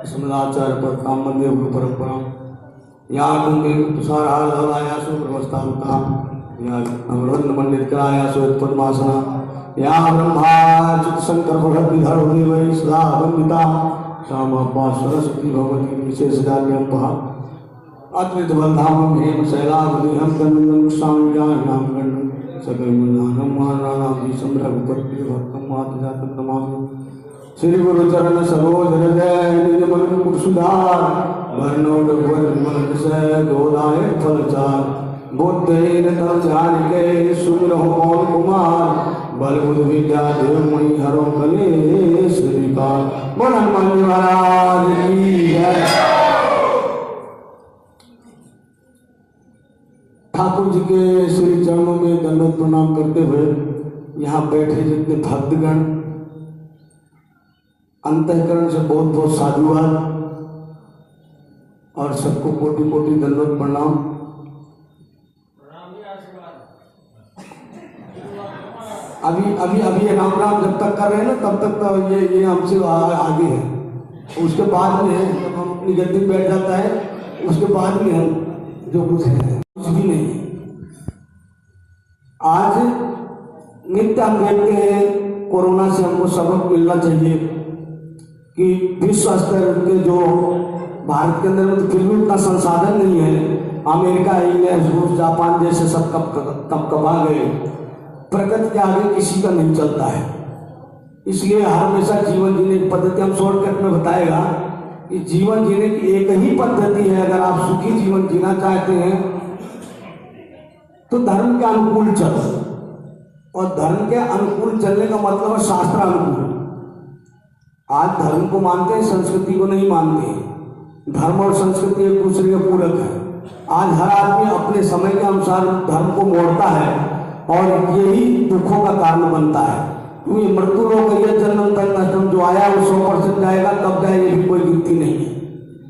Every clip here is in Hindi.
समलाचार पर कामदेव परंपरा यहाँ कुंगे तुषार हाल हलाया सो व्यवस्था काम यहाँ अमृत मंडित कराया सो पद्मासना यहाँ ब्रह्मा चित शंकर भगवती धर्म देव सदा वंदिता श्यामा सरस्वती भगवती विशेष गाम्यम पहा अत्रित बलधाम हेम शैलावती हम गंगम स्वामी नाम गण सगम महाराणा संभ्रम भक्तम मातृजातम नमामि श्री गुरु चरण सरोज हृदय निज मन मुख सुधार वर्णोड मन से दोलाय फलचार बुद्धेन तल जान के सुमिरहु पवन कुमार बल बुध विद्या देव मणि हरो कलेश विकार बोल हनुमान जी महाराज की जय। ठाकुर जी के श्री चरणों में दंडवत प्रणाम करते हुए यहाँ बैठे जितने भक्तगण अंतःकरण से बहुत बहुत साधुवाद और सबको कोटि कोटि दंडवत प्रणाम। अभी अभी अभी राम राम जब तक कर रहे हैं ना तब तक तो ये हमसे आगे है। उसके बाद में जब हम अपनी गद्दी में बैठ जाता है उसके बाद में हम जो कुछ है कुछ भी नहीं। आज नित्य हम देखते हैं कोरोना से हमको सबक मिलना चाहिए कि विश्व स्तर के जो भारत के अंदर में तो फिर भी उतना संसाधन नहीं है। अमेरिका, इंग्लैंड, रूस, जापान जैसे सब कब कमा गए। प्रकृति के आगे किसी का नहीं चलता है। इसलिए हमेशा जीवन जीने की पद्धति हम शॉर्टकट में बताएगा कि जीवन जीने की एक ही पद्धति है। अगर आप सुखी जीवन जीना चाहते हैं तो धर्म के अनुकूल चलो, और धर्म के अनुकूल चलने का मतलब है शास्त्र अनुकूल। आज धर्म को मानते हैं, संस्कृति को नहीं मानते हैं। धर्म और संस्कृति एक दूसरे के पूरक है। आज हर आदमी अपने समय के अनुसार धर्म को मोड़ता है और यही दुखों का कारण बनता है। क्योंकि मृत्यु लोग यह जन्म तक नष्टम जो आया वो 100% जाएगा, कब जाए ये भी कोई गिनती नहीं है,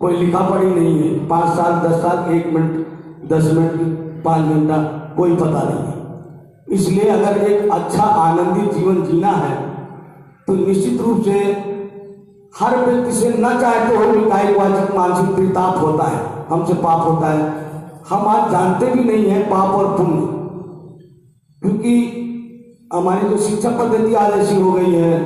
कोई लिखा पढ़ी नहीं है। 5 साल 10 साल 1 मिनट 10 मिनट 5 घंटा कोई पता नहीं है। इसलिए अगर एक अच्छा आनंदित जीवन जीना है तो निश्चित रूप से हर व्यक्ति से न चाहते हो भी कायिक वाचिक मानसिक त्रिताप होता है, हमसे पाप होता है। हम आज जानते भी नहीं है पाप और पुण्य, क्योंकि हमारी जो शिक्षा पद्धति आज ऐसी हो गई है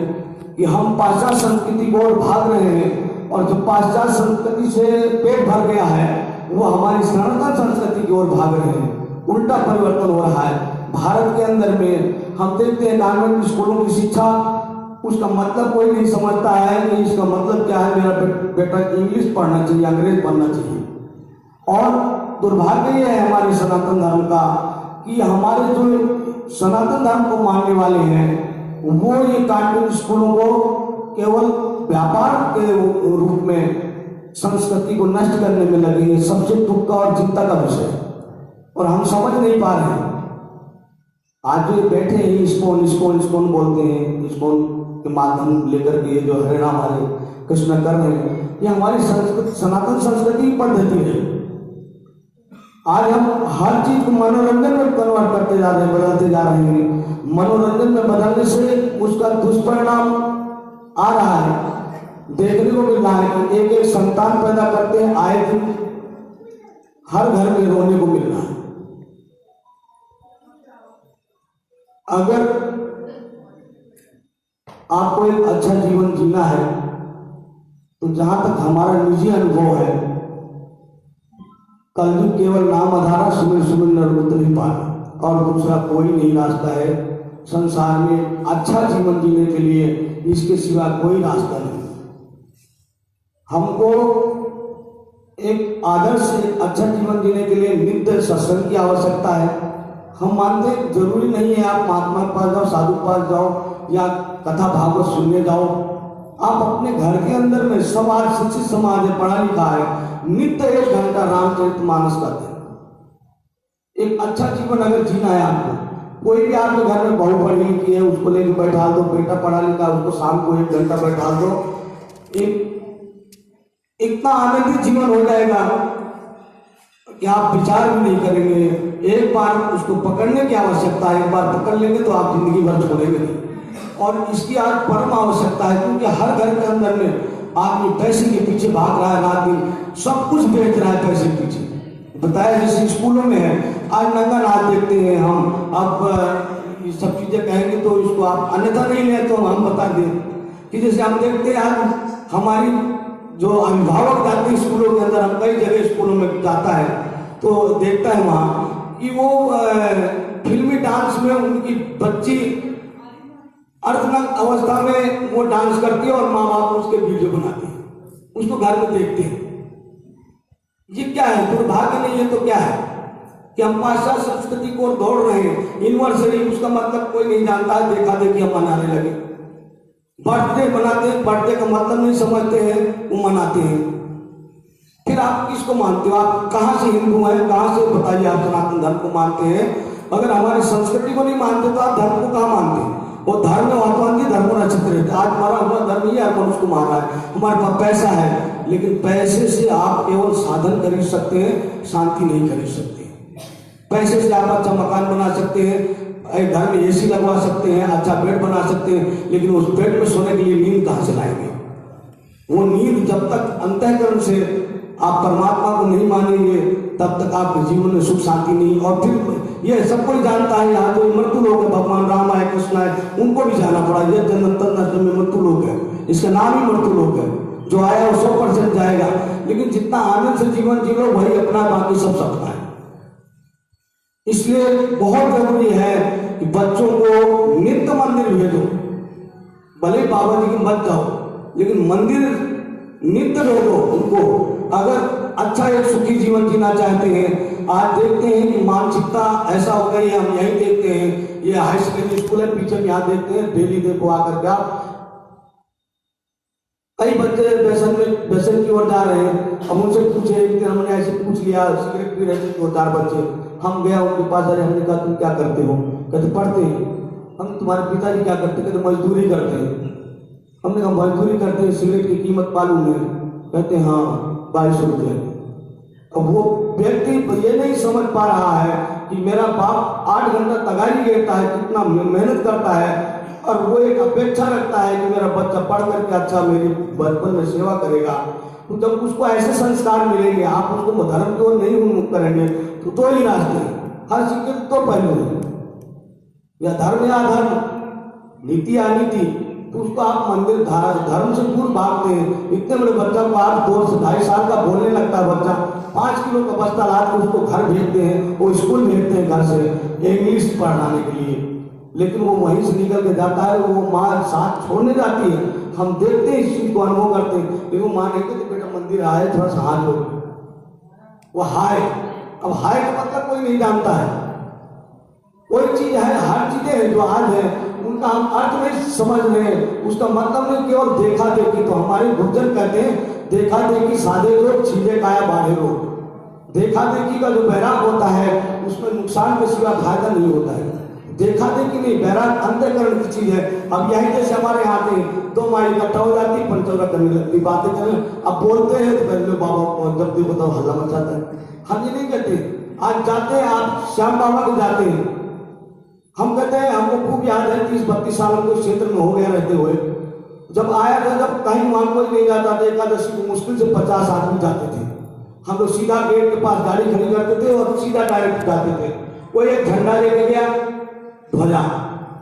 कि हम पाश्चात्य संस्कृति को और भाग रहे हैं, और जो पाश्चात्य संस्कृति से पेट भर गया है वो हमारी सनातन संस्कृति की ओर भाग रहे हैं। उल्टा परिवर्तन हो रहा है भारत के अंदर में। हम देखते हैं गवर्नमेंट स्कूलों की शिक्षा, उसका मतलब कोई नहीं समझता है कि इसका मतलब क्या है। मेरा बेटा इंग्लिश पढ़ना चाहिए, अंग्रेज पढ़ना चाहिए। और दुर्भाग्य ये है हमारे सनातन धर्म का कि हमारे जो सनातन धर्म को मानने वाले हैं वो ये कॉन्वेंट स्कूलों को केवल व्यापार के रूप में संस्कृति को नष्ट करने में लगे हैं। सबसे दुख का और चिंता का विषय, और हम समझ नहीं पा रहे हैं। आज जो बैठे हैं इस्कॉन इस्कॉन इस्कॉन बोलते हैं, इस्कॉन के माध्यम लेकर के जो हरे राम हरे कृष्ण कर रहे हैं, ये हमारी संस्कृति सनातन संस्कृति की पद्धति है। आज हम हर चीज को मनोरंजन में कन्वर्ट करते जा रहे हैं, बदलते जा रहे हैं। मनोरंजन में बदलने से उसका दुष्परिणाम आ रहा है, देखने को मिल रहा है कि एक संतान पैदा करते हैं, आए दिन हर घर में रोने को मिल रहा है। अगर आपको एक अच्छा जीवन जीना है तो जहां तक हमारा निजी अनुभव है, कलयुग केवल नाम आधारा सुमिर सुमिर नर उतरी पार, और दूसरा कोई नहीं रास्ता है संसार में अच्छा जीवन जीने के लिए, इसके सिवा कोई रास्ता नहीं। हमको एक आदर्श एक अच्छा जीवन जीने के लिए नित्य सत्संग की आवश्यकता है। हम मानते हैं जरूरी नहीं है आप महात्मा के पास जाओ, साधु के पास जाओ या कथा भागवत सुनने जाओ। आप अपने घर के अंदर में, समाज शिक्षित समाज है, पढ़ा लिखा है, नित्य 1 घंटा रामचरितमानस का दें। एक अच्छा जीवन अगर जीना है आपको, कोई भी आपके घर में बहू पढ़ी लिखी है उसको लेकर बैठा दो, बेटा पढ़ा लिखा उसको शाम को 1 घंटा बैठा दो, एक इतना आनंदित जीवन हो जाएगा कि आप विचार भी नहीं करेंगे। एक बार उसको पकड़ने की आवश्यकता है, एक बार पकड़ लेंगे तो आप जिंदगी भर छोड़ेंगे नहीं। और इसकी आज परम आवश्यकता है, क्योंकि हर घर के अंदर में आदमी पैसे के पीछे भाग रहा है, रात दिन सब कुछ बेच रहा है पैसे के पीछे। बताया जैसे स्कूलों में है, आज नंगा नाच देखते हैं हम। अब ये सब चीजें कहेंगे तो इसको आप अन्यथा नहीं ले, तो हम बता दें कि जैसे हम देखते हैं आज हमारी जो अभिभावक जाते हैं स्कूलों के अंदर, हम कई जगह स्कूलों में जाता है तो देखता है वहाँ कि वो फिल्मी डांस में उनकी बच्ची अर्धनग्न अवस्था में वो डांस करती है और माँ बाप उसके वीडियो बनाते हैं, उसको घर में देखते हैं। ये क्या है? दुर्भाग्य नहीं है तो क्या है कि हम पाश्चात्य संस्कृति को दौड़ रहे हैं। यूनिवर्सली उसका मतलब कोई नहीं जानता है, देखा देखी हम मनाने लगे। बर्थडे बनाते हैं, बर्थडे का मतलब नहीं समझते हैं, वो मनाते हैं। फिर आप किसको मानते हो? आप कहाँ से हिंदू हैं? कहाँ से बताइए आप सनातन धर्म को मानते हैं? अगर हमारी संस्कृति को नहीं मानते तो आप धर्म को कहाँ मानते हैं? वो धर्म में वातावरण की धर्म रचित रहते। आज हमारा धर्म ये है, मनुष्य को मार रहा है, हमारे पास पैसा है, लेकिन पैसे से आप केवल साधन खरीद सकते हैं, शांति नहीं खरीद सकते। पैसे से आप अच्छा मकान बना सकते हैं, घर में एसी लगवा सकते हैं, अच्छा बेड बना सकते हैं, लेकिन उस बेड में सोने के लिए नींद कहाँ से लाएंगे? वो नींद जब तक अंतःकरण से आप परमात्मा को नहीं मानेंगे तब तक आपके जीवन में सुख शांति नहीं। और फिर ये सब कोई जानता है, यहाँ जो मृत्यु लोग है, भगवान राम है, कृष्ण है, उनको भी जाना पड़ा। ये जन्म में मृत्यु लोग है, इसका नाम ही मृत्यु लोग है। जो आया वो 100% जाएगा, लेकिन जितना आनंद से जीवन जी लो वही अपना, बाकी सब सपना है। इसलिए बहुत जरूरी है कि बच्चों को नित्य मंदिर भेजो। भले बाबा जी की मत जाओ, लेकिन मंदिर नित्य भेजो उनको। अगर अच्छा एक सुखी जीवन जीना चाहते हैं, आज देखते हैं कि मानसिकता ऐसा हो गई है, हम यही देखते हैं, ये हाई सेकेंडरी स्कूल है पीछे में, यहाँ देखते हैं डेली देखो आकर के आप, कई बच्चे व्यसन की ओर जा रहे हैं। अब उनसे पूछे, एक दिन हमने ऐसे पूछ लिया, सिगरेट पी रहे थे 2-4 बच्चे, हम गए उनके पास, अरे हमने कहा तुम क्या करते हो? कहते पढ़ते हैं। हम तुम्हारे पिताजी क्या करते? कहते मजदूरी करते हैं। हमने कहा मजदूरी करते हैं, सिगरेट की कीमत मालूम है? कहते हाँ 22 रुपये। अब वो व्यक्ति ये नहीं समझ पा रहा है कि मेरा बाप 8 घंटा तगारी लेता है, कितना मेहनत करता है, और वो एक अपेक्षा रखता है कि मेरा बच्चा पढ़ करके अच्छा मेरी बचपन में सेवा करेगा। तो जब उसको ऐसे संस्कार मिलेंगे, आप उसको धर्म की ओर नहीं उन्मुख करेंगे, तो दो ही रास्ते हैं, हर सिक्के के दो पहलू हैं, या धर्म या अधर्म, नीति या नीति। तो उसको आप मंदिर धर्म से दूर भागते हैं। इतने बड़े बच्चा को आप 2 से 2.5 साल का बोलने लगता है बच्चा, 5 किलो का बस्ता लाद के उसको घर भेजते हैं, वो स्कूल भेजते हैं घर से इंग्लिश पढ़ाने के लिए, लेकिन वो वहीं से निकल के जाता है, वो माँ साथ छोड़ने जाती है। हम देखते हैं इस चीज को, अनुभव करते हैं। लेकिन वो माँ कहती है बेटा मंदिर आए, थोड़ा सा हाथ लो, वो हाय। अब हाय का मतलब कोई नहीं जानता है। कोई चीज है, हर चीजें हैं जो आज है उनका हम अर्थ नहीं समझ रहे, उसका मतलब नहीं केवल देखा देखी। तो हमारे गुर्जर कहते हैं देखा देखी साधे लोग, छीजे काया बाढ़े लोग। देखा देखी का जो बैराग होता है उसमें नुकसान के सिवा फायदा नहीं होता है। देखा देखी नहीं, बैराग अंतःकरण की चीज है। अब यही जैसे हमारे यहाँ पे 2 माँ इकट्ठा हो जाती, पंचौरा करने लगती, बातें करने, अब बोलते हैं तो पहले बाबा जब भी बताओ हल्ला मचाता है। हम ये नहीं कहते। आज जाते हैं आप श्याम बाबा को जाते हैं, हम कहते हैं हमको खूब याद है 30-32 साल को क्षेत्र में हो गया रहते हुए, जब आया था, जब कहीं वहां कोई नहीं जाता था, एकादशी को मुश्किल से 50 आदमी जाते थे। हम लोग सीधा गेट के पास गाड़ी खड़ी करते थे और सीधा डायरेक्ट जाते थे। कोई एक झंडा लेके गया, ध्वजा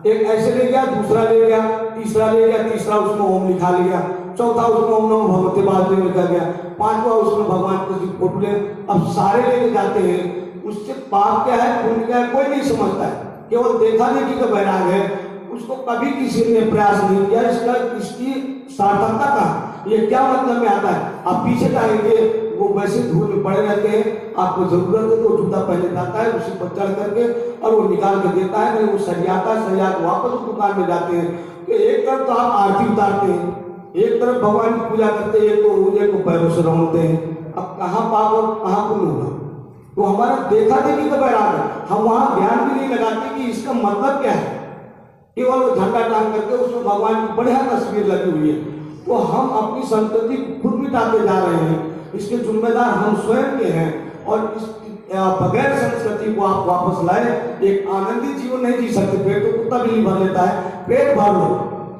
एक ऐसे ले गया, दूसरा ले गया, तीसरा ले गया, तीसरा उसमें ओम लिखा लिया, चौथा उसमें ओम नमो भगवते वासुदेव लिखा गया, 5वां उसमें भगवान की फोटो ले। अब सारे लेके जाते हैं, उससे पाप क्या है पुण्य क्या है कोई नहीं समझता है, केवल देखा देखी का बैराग है। उसको कभी किसी ने प्रयास नहीं किया इसकी सार्थकता का ये क्या मतलब में आता है। आप पीछे जाएंगे वो वैसे धूल में पड़े रहते हैं, आपको जरूरत है तो जूता पहने जाता है, उसी पर चढ़ करके और वो निकाल के देता है, नहीं वो सरियाता है, सरिया वापस दुकान में जाते हैं। कि एक तरफ तो आप आरती उतारते हैं, एक तरफ भगवान की पूजा करते हैं, एक को पैरों से रौंदते हैं। अब कहाँ पाप और कहाँ पुण्य होगा? तो हमारा देखा देखी का बैराग है। हम वहां ध्यान भी नहीं लगाते कि इसका मतलब क्या है, केवल वो झंडा टांग करके उसमें भगवान की बढ़िया तस्वीर लगी हुई है। तो हम अपनी संस्कृति खुद मिटाते जा रहे हैं, इसके जिम्मेदार हम स्वयं के हैं। और इस बगैर संस्कृति को आप वापस लाए, एक आनंदित जीवन नहीं जी सकते। पेट तो कुत्ता भी नहीं भर लेता है, पेट भर लो,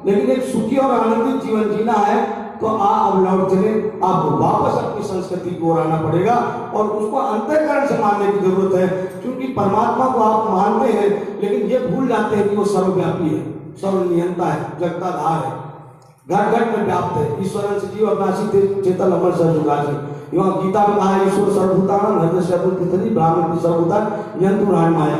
लेकिन एक सुखी और आनंदित जीवन जीना है तो अब लौट चले, आपको वापस अपनी संस्कृति की ओर आना पड़ेगा और उसको अंतःकरण से मानने की जरूरत है। क्योंकि परमात्मा को आप मानते हैं लेकिन ये भूल जाते हैं कि वो सर्वव्यापी है, सर्वनियंता है, जगताधार है, घर घर में व्याप्त है। ईश्वरन से जीव अविनाशी चेतन अमर सर्वगासी। यहाँ गीता में कहा है ईश्वर सर्वभूतानां हृदय सर्वभूतिष्ठति ब्राह्मण सर्वभूतानि यंतुर्हानि माया।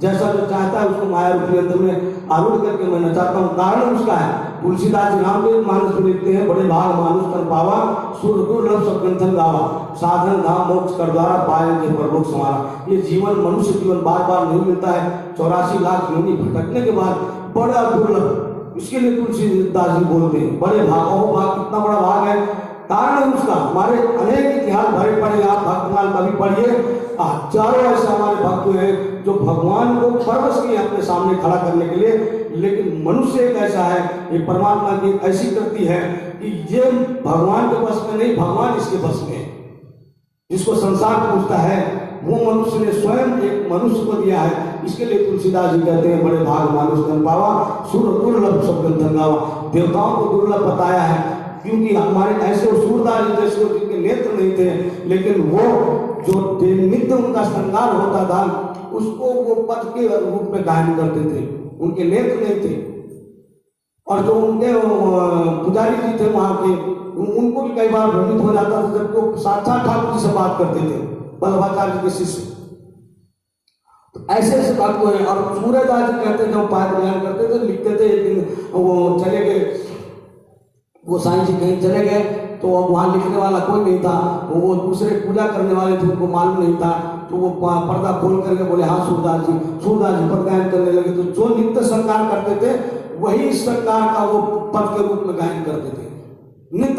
जैसा जो चाहता है उसको माया रूपी यंत्र में आरूढ़ करके मैं नचाता हूँ। कारण उसका है, तुलसीदास जी रामचरित मानस में लिखते हैं, बड़े भाग मानुष कर पावा सुर दुर्लभ सब ग्रंथन गावा साधन धाम मोक्ष कर द्वारा पाएंगे परलोक समारा। ये जीवन, मनुष्य जीवन बार बार नहीं मिलता है। 84 लाख योनि भटकने के बाद बड़ा दुर्लभ, इसके लिए तुलसीदास जी बोलते हैं बड़े भागों भाग, कितना बड़ा भाग है। कारण उसका हमारे अनेक इतिहास भरे पड़े, आप भक्तमाल कभी पढ़िए, हजारों ऐसे हमारे भक्त हैं जो भगवान को परवश किए अपने सामने खड़ा करने के लिए। लेकिन मनुष्य एक ऐसा है, ये परमात्मा की ऐसी कृति है कि ये भगवान के बस में नहीं, भगवान इसके बस में है। जिसको संसार पूछता है वो मनुष्य ने स्वयं एक मनुष्य को दिया है। इसके लिए तुलसीदास जी कहते हैं बड़े भाग मानुष तन पावा सुर दुर्लभ सब ग्रंथन गावा। देवताओं को दुर्लभ बताया है क्योंकि हमारे ऐसे सूरदास जैसे जिनके नेत्र नहीं थे, लेकिन वो जो नित्य उनका श्रृंगार होता था उसको वो पद के रूप में गायन करते थे, उनके नेत्र नहीं थे। और जो उनके पुजारी जी थे वहां के, उनको भी कई बार भ्रमित हो जाता था जब वो साक्षात ठाकुर जी से बात करते थे, वल्लभाचार्य के शिष्य। तो ऐसे ऐसे बात को है। और सूर्यदास जी कहते जब पाठ बयान करते थे, लिखते थे, एक दिन वो चले गए, वो साईं जी कहीं चले गए तो अब वहाँ लिखने वाला कोई नहीं था, वो दूसरे पूजा करने वाले थे, उनको मालूम नहीं था। तो वो पर्दा खोल करके बोले हाँ सूरदास जी पद गायन करने लगे। तो जो नित्य श्रृंगार करते थे वही श्रृंगार का वो पद के रूप में गायन करते थे नित्य।